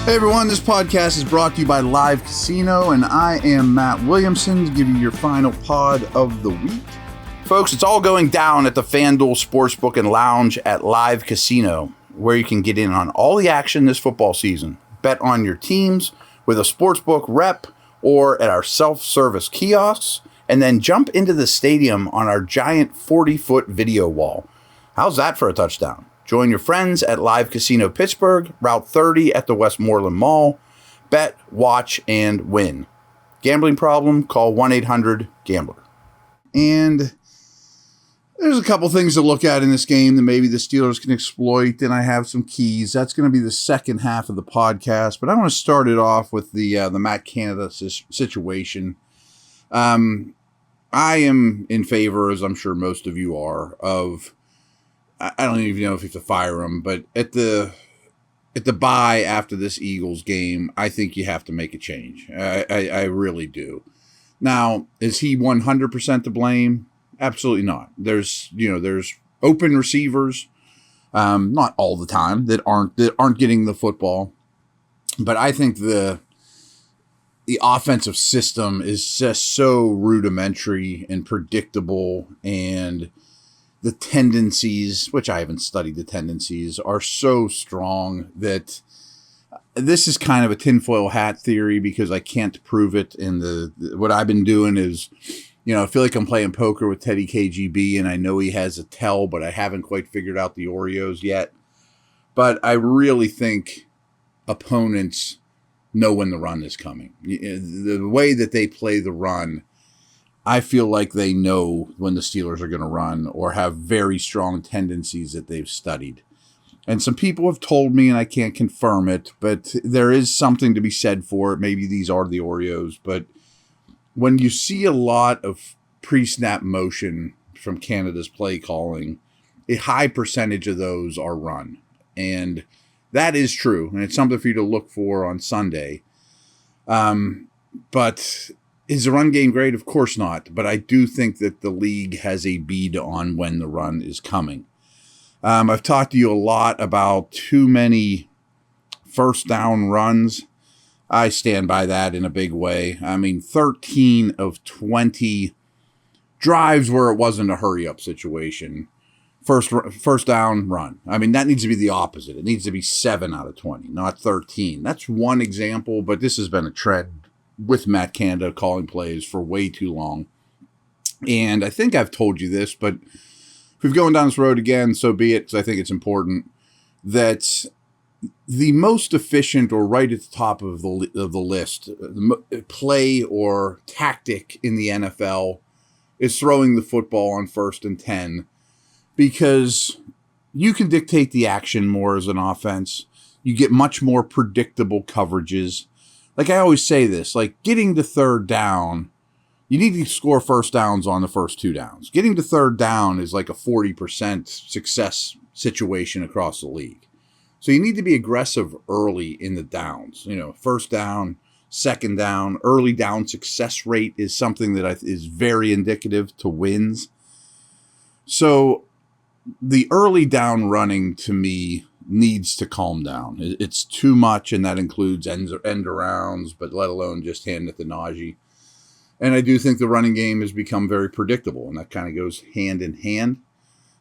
Hey everyone, this podcast is brought to you by Live Casino, and I am Matt Williamson to give you your final pod of the week. Folks, it's all going down at the FanDuel Sportsbook and Lounge at Live Casino, where you can get in on all the action this football season. Bet on your teams with a sportsbook rep or at our self-service kiosks, and then jump into the stadium on our giant 40-foot video wall. How's that for a touchdown? Join your friends at Live Casino Pittsburgh, Route 30 at the Westmoreland Mall. Bet, watch, and win. Gambling problem? Call 1-800-GAMBLER. And there's a couple things to look at in this game that maybe the Steelers can exploit, and I have some keys. That's going to be the second half of the podcast, but I want to start it off with the Matt Canada situation. I am in favor, as I'm sure most of you are, of... I don't even know if you have to fire him, but at the bye after this Eagles game, I think you have to make a change. I really do. Now, is he 100% to blame? Absolutely not. There's open receivers, not all the time, that aren't getting the football, but I think the offensive system is just so rudimentary and predictable, and the tendencies, which I haven't studied the tendencies, are so strong that this is kind of a tinfoil hat theory because I can't prove it. And what I've been doing is, I feel like I'm playing poker with Teddy KGB, and I know he has a tell, but I haven't quite figured out the Oreos yet. But I really think opponents know when the run is coming. The way that they play the run, I feel like they know when the Steelers are going to run or have very strong tendencies that they've studied. And some people have told me, and I can't confirm it, but there is something to be said for it. Maybe these are the Oreos, but when you see a lot of pre-snap motion from Canada's play calling, a high percentage of those are run. And that is true, and it's something for you to look for on Sunday. But is the run game great? Of course not. But I do think that the league has a bead on when the run is coming. I've talked to you a lot about too many first down runs. I stand by that in a big way. 13 of 20 drives where it wasn't a hurry-up situation. First down run. That needs to be the opposite. It needs to be 7 out of 20, not 13. That's one example, but this has been a trend with Matt Canada calling plays for way too long. And I think I've told you this, but if we're going down this road again, so be it, because I think it's important that the most efficient, or right at the top of the list, play or tactic in the NFL is throwing the football on 1st and 10, because you can dictate the action more as an offense. You get much more predictable coverages. Like I always say this, like getting to third down, you need to score first downs on the first 2 downs. Getting to third down is like a 40% success situation across the league. So you need to be aggressive early in the downs. First down, second down, early down success rate is something that is very indicative to wins. So the early down running to me needs to calm down. It's too much, and that includes end arounds, but let alone just hand it to Najee. And I do think the running game has become very predictable, and that kind of goes hand in hand.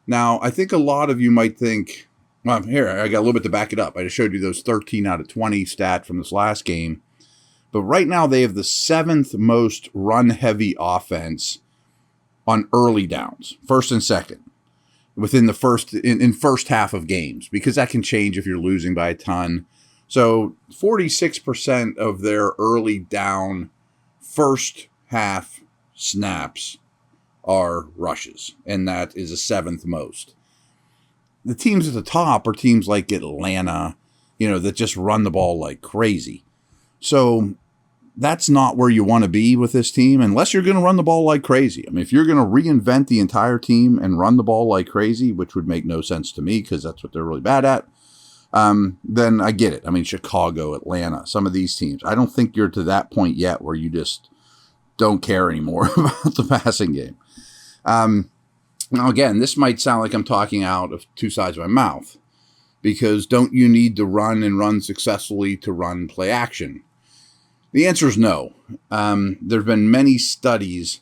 Now, I think a lot of you might think, well, here, I got a little bit to back it up. I just showed you those 13 out of 20 stat from this last game. But right now, they have the 7th most run-heavy offense on early downs, first and second, within the first half of games, because that can change if you're losing by a ton. So 46% of their early down first half snaps are rushes, and that is the 7th most. The teams at the top are teams like Atlanta, that just run the ball like crazy. So that's not where you want to be with this team unless you're going to run the ball like crazy. If you're going to reinvent the entire team and run the ball like crazy, which would make no sense to me because that's what they're really bad at, then I get it. Chicago, Atlanta, some of these teams. I don't think you're to that point yet where you just don't care anymore about the passing game. Now, again, this might sound like I'm talking out of two sides of my mouth, because don't you need to run and run successfully to run play action? The answer is no. There have been many studies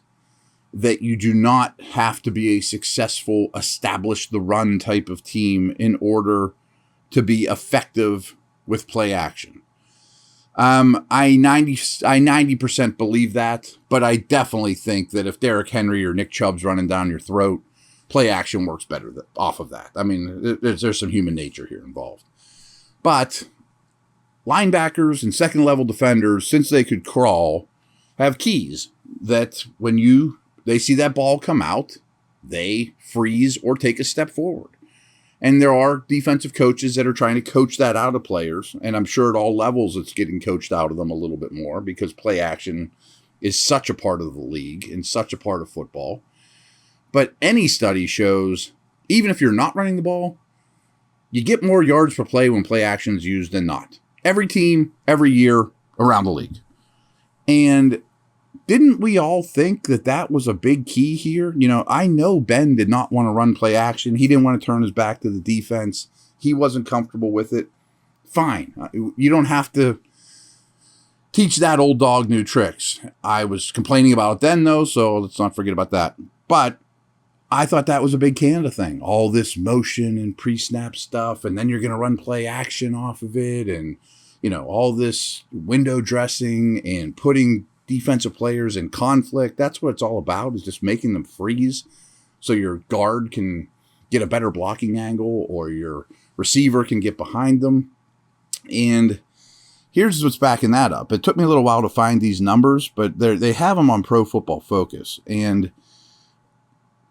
that you do not have to be a successful, establish the run type of team in order to be effective with play action. I 90% believe that, but I definitely think that if Derrick Henry or Nick Chubb's running down your throat, play action works better off of that. I mean, there's some human nature here involved. But linebackers and second-level defenders, since they could crawl, have keys that when they see that ball come out, they freeze or take a step forward. And there are defensive coaches that are trying to coach that out of players, and I'm sure at all levels it's getting coached out of them a little bit more because play action is such a part of the league and such a part of football. But any study shows, even if you're not running the ball, you get more yards per play when play action is used than not. Every team, every year, around the league. And didn't we all think that was a big key here? You know, I know Ben did not want to run play action. He didn't want to turn his back to the defense. He wasn't comfortable with it. Fine. You don't have to teach that old dog new tricks. I was complaining about it then, though, so let's not forget about that. But I thought that was a big Canada thing. All this motion and pre-snap stuff, and then you're going to run play action off of it, and, you know, all this window dressing and putting defensive players in conflict. That's what it's all about, is just making them freeze so your guard can get a better blocking angle or your receiver can get behind them. And here's what's backing that up. It took me a little while to find these numbers, but they have them on Pro Football Focus. And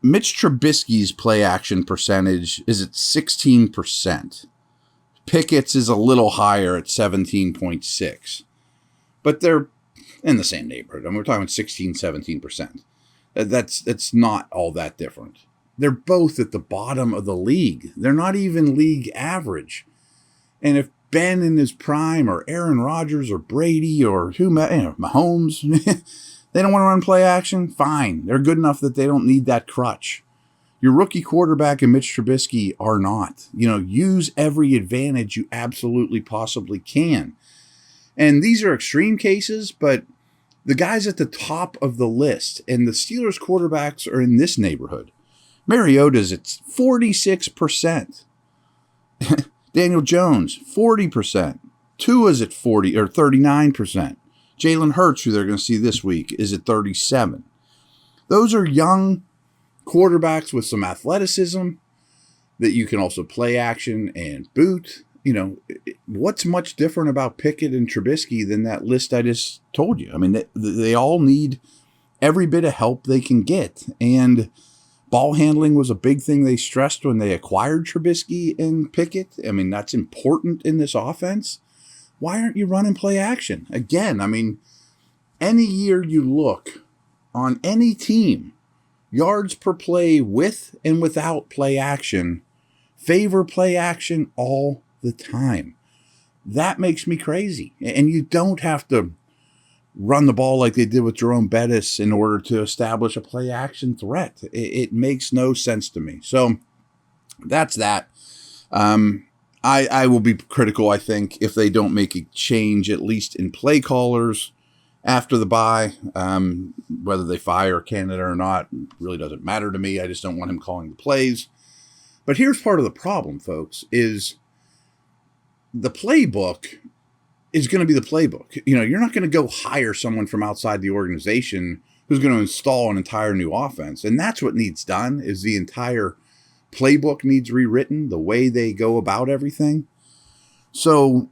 Mitch Trubisky's play action percentage is at 16%. Pickett's is a little higher at 17.6. But they're in the same neighborhood. I mean, we're talking 16, 17%. That's not all that different. They're both at the bottom of the league. They're not even league average. And if Ben in his prime or Aaron Rodgers or Brady or Mahomes, they don't want to run play action, fine. They're good enough that they don't need that crutch. Your rookie quarterback and Mitch Trubisky are not. You know, use every advantage you absolutely possibly can. And these are extreme cases, but the guys at the top of the list, and the Steelers quarterbacks are in this neighborhood. Mariota's at 46%. Daniel Jones, 40%. Tua's at 40 or 39%. Jalen Hurts, who they're going to see this week, is at 37%. Those are young quarterbacks with some athleticism that you can also play action and boot. You know, what's much different about Pickett and Trubisky than that list I just told you? I mean, they all need every bit of help they can get. And ball handling was a big thing they stressed when they acquired Trubisky and Pickett. I mean, that's important in this offense. Why aren't you running play action? Again, I mean, any year you look on any team, yards per play with and without play action favor play action all the time. That makes me crazy. And you don't have to run the ball like they did with Jerome Bettis in order to establish a play action threat. It makes no sense to me. So that's that. I will be critical, I think, if they don't make a change, at least in play callers after the bye. Whether they fire Canada or not really doesn't matter to me. I just don't want him calling the plays. But here's part of the problem, folks, is the playbook is going to be the playbook. You know, you're not going to go hire someone from outside the organization who's going to install an entire new offense. And that's what needs done, is the entire playbook needs rewritten, the way they go about everything. So,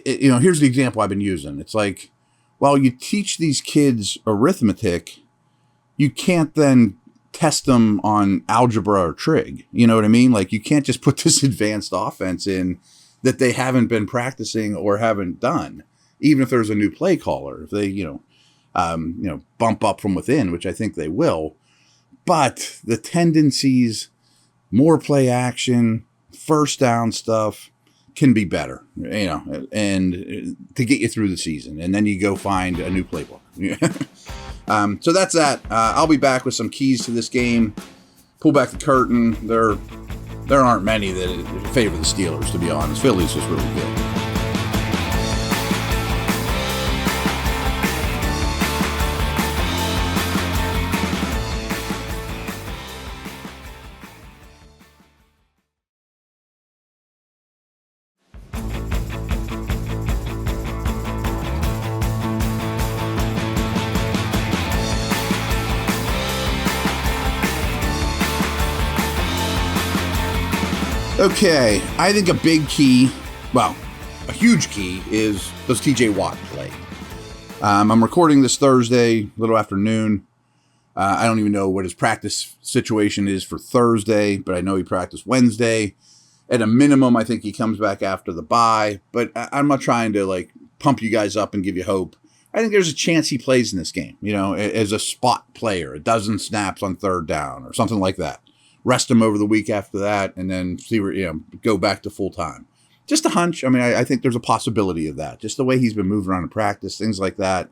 you know, here's the example I've been using. It's like, while you teach these kids arithmetic, you can't then test them on algebra or trig. You know what I mean? Like, you can't just put this advanced offense in that they haven't been practicing or haven't done, even if there's a new play caller. If they, bump up from within, which I think they will. But the tendencies, more play action, first down stuff can be better, and to get you through the season. And then you go find a new playbook. So that's that. I'll be back with some keys to this game. Pull back the curtain. They're there aren't many that favor the Steelers, to be honest. Philly's just really good. Okay, I think a big key, well, a huge key is, does TJ Watt play? I'm recording this Thursday, a little afternoon. I don't even know what his practice situation is for Thursday, but I know he practiced Wednesday. At a minimum, I think he comes back after the bye, but I'm not trying to pump you guys up and give you hope. I think there's a chance he plays in this game, as a spot player, a dozen snaps on third down or something like that. Rest him over the week after that, and then see where, go back to full time. Just a hunch. I mean, I think there's a possibility of that. Just the way he's been moving around in practice, things like that.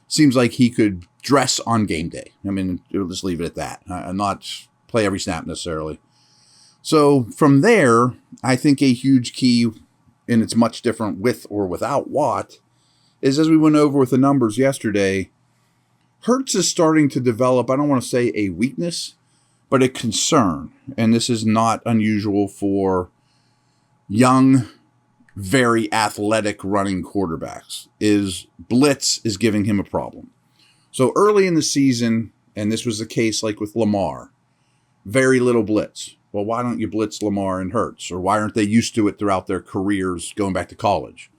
Seems like he could dress on game day. I mean, we'll just leave it at that. And not play every snap necessarily. So from there, I think a huge key, and it's much different with or without Watt, is as we went over with the numbers yesterday, Hurts is starting to develop, I don't want to say a weakness, but a concern, and this is not unusual for young, very athletic running quarterbacks, is blitz is giving him a problem. So early in the season, and this was the case like with Lamar, very little blitz. Well, why don't you blitz Lamar and Hurts? Or why aren't they used to it throughout their careers going back to college?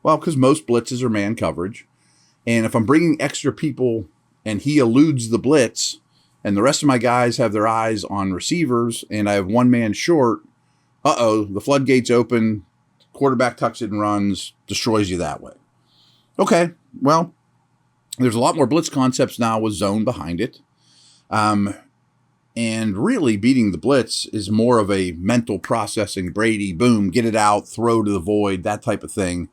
Well, because most blitzes are man coverage. And if I'm bringing extra people and he eludes the blitz, and the rest of my guys have their eyes on receivers, and I have one man short, the floodgates open, quarterback tucks it and runs, destroys you that way. Okay, well, there's a lot more blitz concepts now with zone behind it. And really beating the blitz is more of a mental processing, Brady, boom, get it out, throw to the void, that type of thing.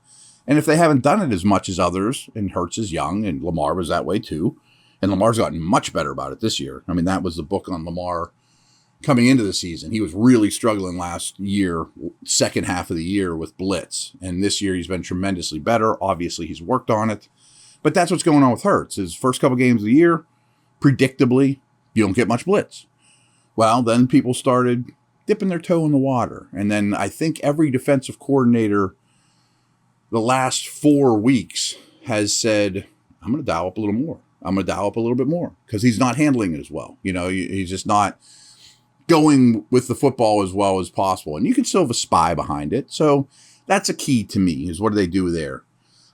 And if they haven't done it as much as others, and Hurts is young, and Lamar was that way too, and Lamar's gotten much better about it this year. I mean, that was the book on Lamar coming into the season. He was really struggling last year, second half of the year with blitz. And this year he's been tremendously better. Obviously, he's worked on it. But that's what's going on with Hurts. His first couple games of the year, predictably, you don't get much blitz. Well, then people started dipping their toe in the water. And then I think every defensive coordinator the last 4 weeks has said, I'm going to dial up a little more. I'm going to dial up a little bit more because he's not handling it as well. He's just not going with the football as well as possible. And you can still have a spy behind it. So that's a key to me is what do they do there?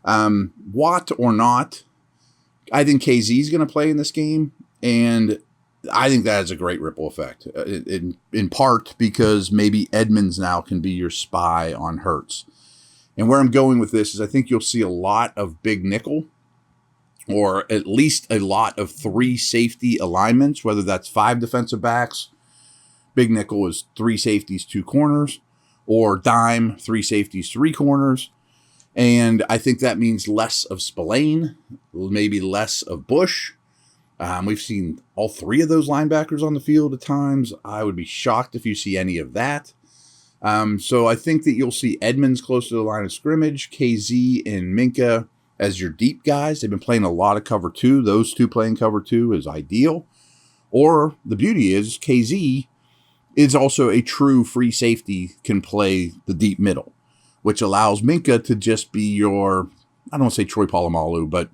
Watt or not, I think KZ is going to play in this game. And I think that has a great ripple effect in part because maybe Edmonds now can be your spy on Hurts. And where I'm going with this is I think you'll see a lot of big nickel, or at least a lot of 3 safety alignments, whether that's 5 defensive backs. Big nickel is 3 safeties, 2 corners, or dime, 3 safeties, 3 corners. And I think that means less of Spillane, maybe less of Bush. We've seen all 3 of those linebackers on the field at times. I would be shocked if you see any of that. So I think that you'll see Edmonds close to the line of scrimmage, KZ and Minka as your deep guys. They've been playing a lot of cover 2. Those 2 playing cover 2 is ideal. Or the beauty is KZ is also a true free safety, can play the deep middle, which allows Minka to just be your, I don't want to say Troy Polamalu, but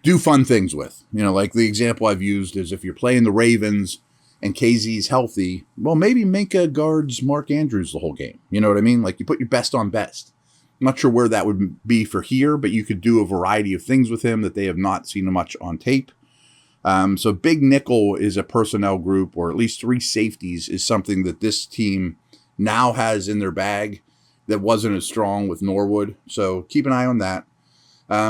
do fun things with. Like the example I've used is if you're playing the Ravens and KZ's healthy, well, maybe Minka guards Mark Andrews the whole game. You know what I mean? Like you put your best on best. I'm not sure where that would be for here, but you could do a variety of things with him that they have not seen much on tape. So big nickel is a personnel group, or at least 3 safeties is something that this team now has in their bag that wasn't as strong with Norwood. So keep an eye on that.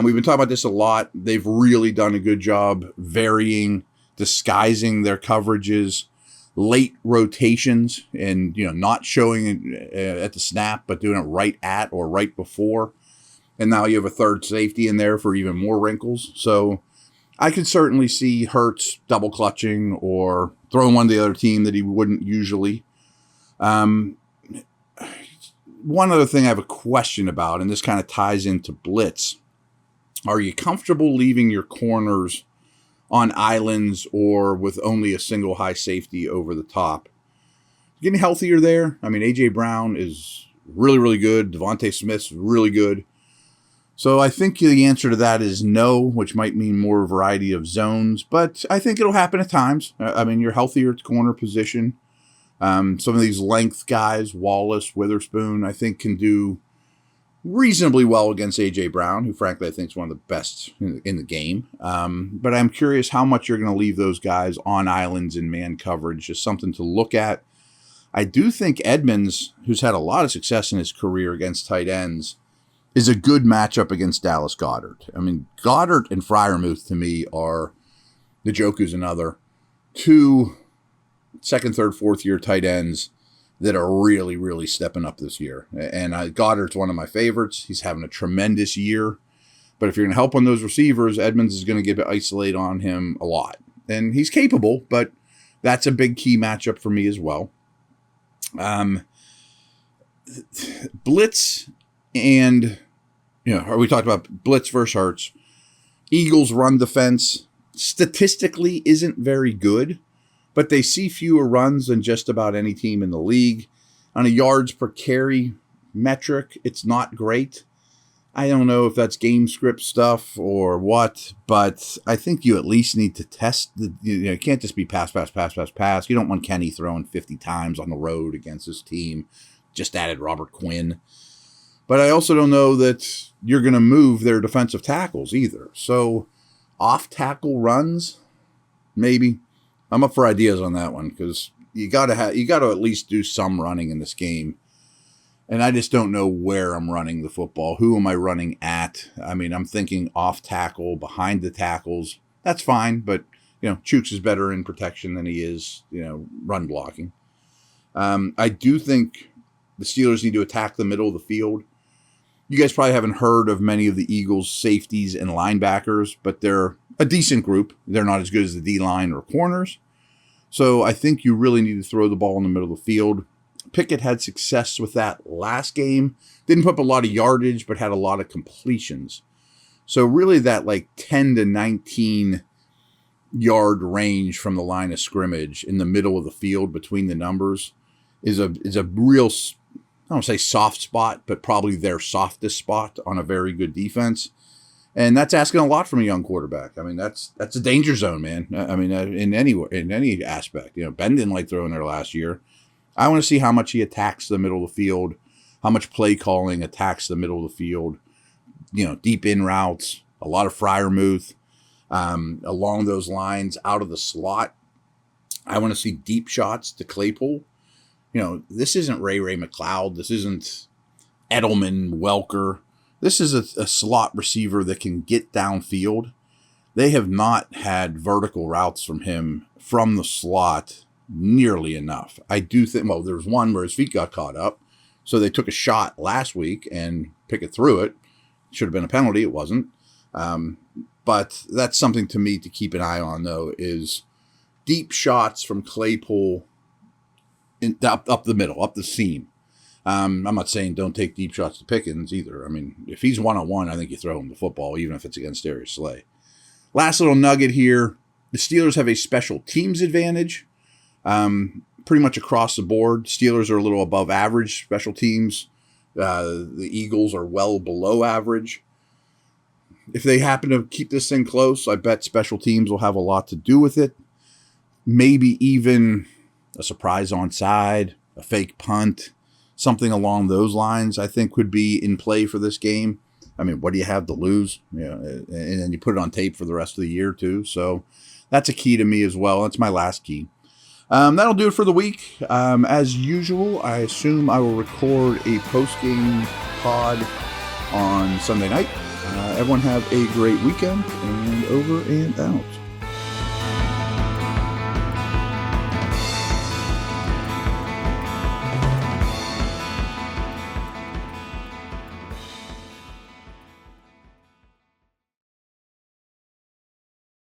We've been talking about this a lot. They've really done a good job varying, disguising their coverages, late rotations, and not showing it at the snap, but doing it right at or right before. And now you have a third safety in there for even more wrinkles. So I could certainly see Hurts double clutching or throwing one to the other team that he wouldn't usually. One other thing I have a question about, and this kind of ties into blitz. Are you comfortable leaving your corners on islands or with only a single high safety over the top? Getting healthier there. I mean, A.J. Brown is really, really good. Devontae Smith's really good. So I think the answer to that is no, which might mean more variety of zones. But I think it'll happen at times. I mean, you're healthier at the corner position. Some of these length guys, Wallace, Witherspoon, I think can do reasonably well against A.J. Brown, who frankly I think is one of the best in the game. But I'm curious how much you're going to leave those guys on islands in man coverage. Just something to look at. I do think Edmonds, who's had a lot of success in his career against tight ends, is a good matchup against Dallas Goedert. I mean, Goedert and Freiermuth to me are, Njoku's another, two second, third, fourth year tight ends that are really, really stepping up this year. And Goddard's one of my favorites. He's having a tremendous year. But if you're going to help on those receivers, Edmonds is going to get isolate on him a lot. And he's capable, but that's a big key matchup for me as well. Blitz and, we talked about blitz versus Hurts. Eagles' run defense statistically isn't very good, but they see fewer runs than just about any team in the league. On a yards per carry metric, it's not great. I don't know if that's game script stuff or what, but I think you at least need to test it can't just be pass. You don't want Kenny throwing 50 times on the road against his team. Just added Robert Quinn. But I also don't know that you're going to move their defensive tackles either. So off-tackle runs, maybe. I'm up for ideas on that one because you got to at least do some running in this game. And I just don't know where I'm running the football. Who am I running at? I mean, I'm thinking off tackle, behind the tackles. That's fine, but Chooks is better in protection than he is, run blocking. I do think the Steelers need to attack the middle of the field. You guys probably haven't heard of many of the Eagles' safeties and linebackers, but they're a decent group. They're not as good as the D-line or corners. So I think you really need to throw the ball in the middle of the field. Pickett had success with that last game. Didn't put up a lot of yardage, but had a lot of completions. So really that 10 to 19 yard range from the line of scrimmage in the middle of the field between the numbers is a real, I don't say soft spot, but probably their softest spot on a very good defense. And that's asking a lot from a young quarterback. I mean, that's a danger zone, man. I mean, in any aspect. Ben didn't like throwing there last year. I want to see how much he attacks the middle of the field, how much play calling attacks the middle of the field, deep in routes, a lot of Freiermuth along those lines, out of the slot. I want to see deep shots to Claypool. This isn't Ray McLeod. This isn't Edelman, Welker. This is a slot receiver that can get downfield. They have not had vertical routes from him from the slot nearly enough. I do think, there was one where his feet got caught up. So they took a shot last week and Pickett threw it. Should have been a penalty. It wasn't. But that's something to me to keep an eye on, though, is deep shots from Claypool up the middle, up the seam. I'm not saying don't take deep shots to Pickens either. I mean, if he's one-on-one, I think you throw him the football, even if it's against Darius Slay. Last little nugget here. The Steelers have a special teams advantage. Pretty much across the board. Steelers are a little above average special teams. The Eagles are well below average. If they happen to keep this thing close, I bet special teams will have a lot to do with it. Maybe even a surprise onside, a fake punt, something along those lines, I think would be in play for this game. I mean, what do you have to lose? And then you put it on tape for the rest of the year too. So that's a key to me as well. That's my last key. That'll do it for the week. As usual, I assume I will record a post-game pod on Sunday night. Everyone have a great weekend, and over and out.